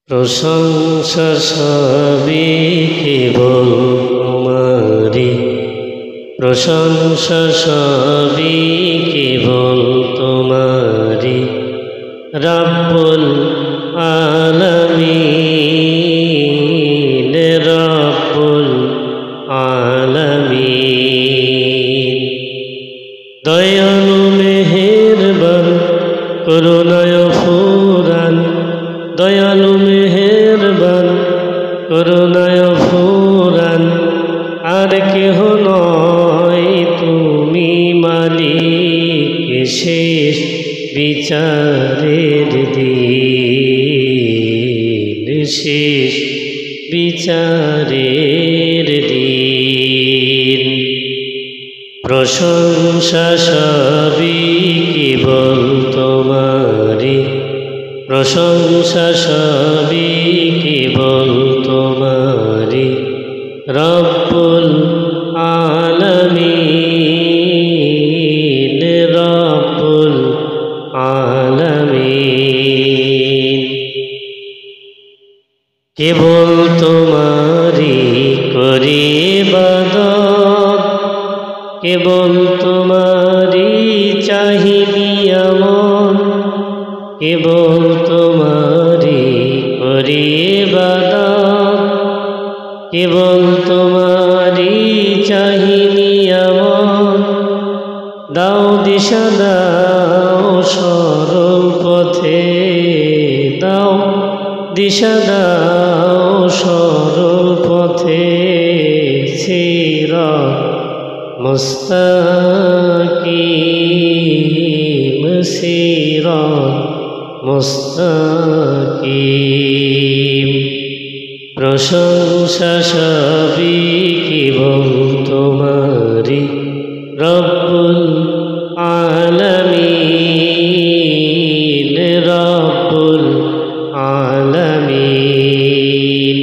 প্রশংসা সবই কেবল তোমারি, প্রশংসা সবই কেবল তোমারি। রব্বুল আলামিন, রব্বুল আলামিন। দয়ালু মেহেরবান, করুণায় ফুরান, দয়ালু মেহেরবান, করুণায় ফুরান। আর কেহ নয় তুমি মালিক, শেষ বিচারের দিন, শেষ বিচারের দিন। প্রশংসা সবই কেবল তোমারি, প্রশংসা সবই কেবল তোমারি। রব্বুল আলামিন, রব্বুল আলামিন। কেবল তোমারি করি ইবাদত, কেবল তোমারি চাহিবি আমল, কেবল তোমারি করি ইবাদত, কেবল তোমারি চাহিবি আমল। দাও দিশা দাও সরল পথে, দাও দিশা দাও সরল পথে। সিরাত মুস্তাকিম, সিরাত মুস্তাকিম। প্রশংসা সবই কেবল তোমারি, রব্বুল আলামিন, রব্বুল আলামিন।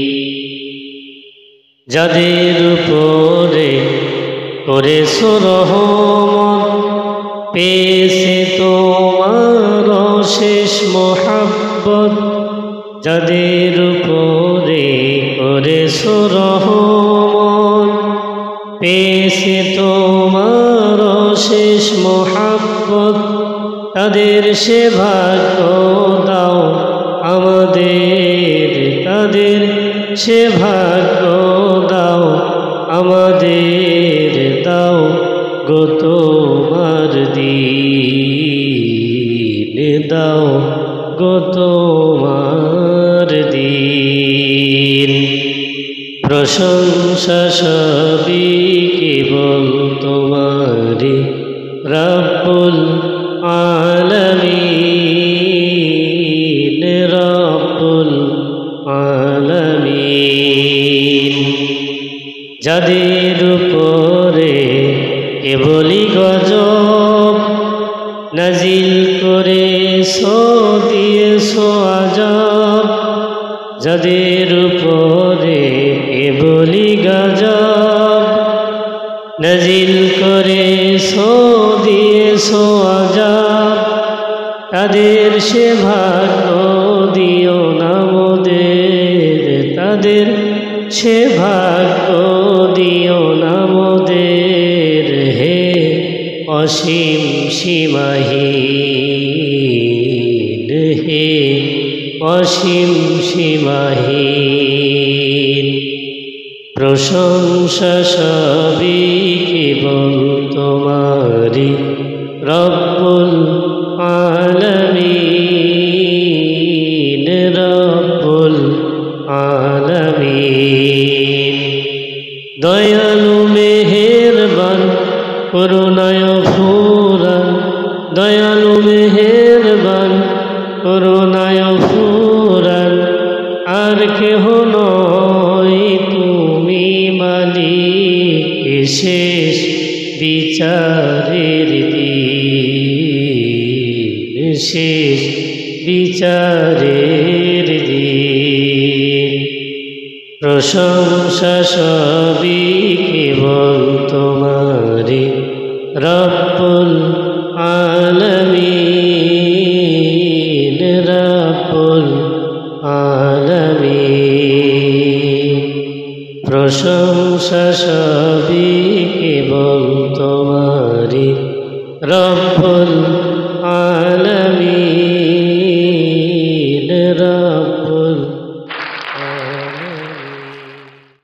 যাদের উপরে করেছো রহমত, পেয়েছে তোমার শেষ মোহাব্বত। যাদের উপরে করেছো রহমত, পেয়েছে তোমার শেষ মোহাব্বত। তাদের সে ভাগ্য দাও আমাদের, তাদের সে ভাগ্য দাও আমাদের। দাও গো তোমার দিন, দাও গো তোমার দিন। প্রশংসা সবই কেবল তোমারি, রব্বুল আলামিন, রব্বুল আলামিন। যাদের উপরে কেবলই গজব নাজিল করেছো, দিয়েছো আযাব। যাদের উপরে কেবলই গজব নাজিল করেছো, দিয়েছো আযাব। তাদের সে ভাগ্য দিও না মোদের, তাদের সে ভাগ্য দিও না মোদের। হে অসীম সীমাহীন, হে অসীম সীমাহীন। প্রশংসা সবই কেবল তোমারি, রব্বুল আলামিন, রব্বুল আলামিন। দয়ালু মেহেরবান, করুণায় ফুরান, দয়ালু মেহেরবান, করুণায় ফুরান। আর কেহ নয় তুমি মালিক, শেষ বিচারের দিন, শেষ বিচারের দিন। প্রশংসা সবই কেবল তোমারি, রব্বুল আলামিন, রব্বুল আলামিন। প্রশংসা সবই কেবল তোমারি রব্বুল আলামিন, রব্বুল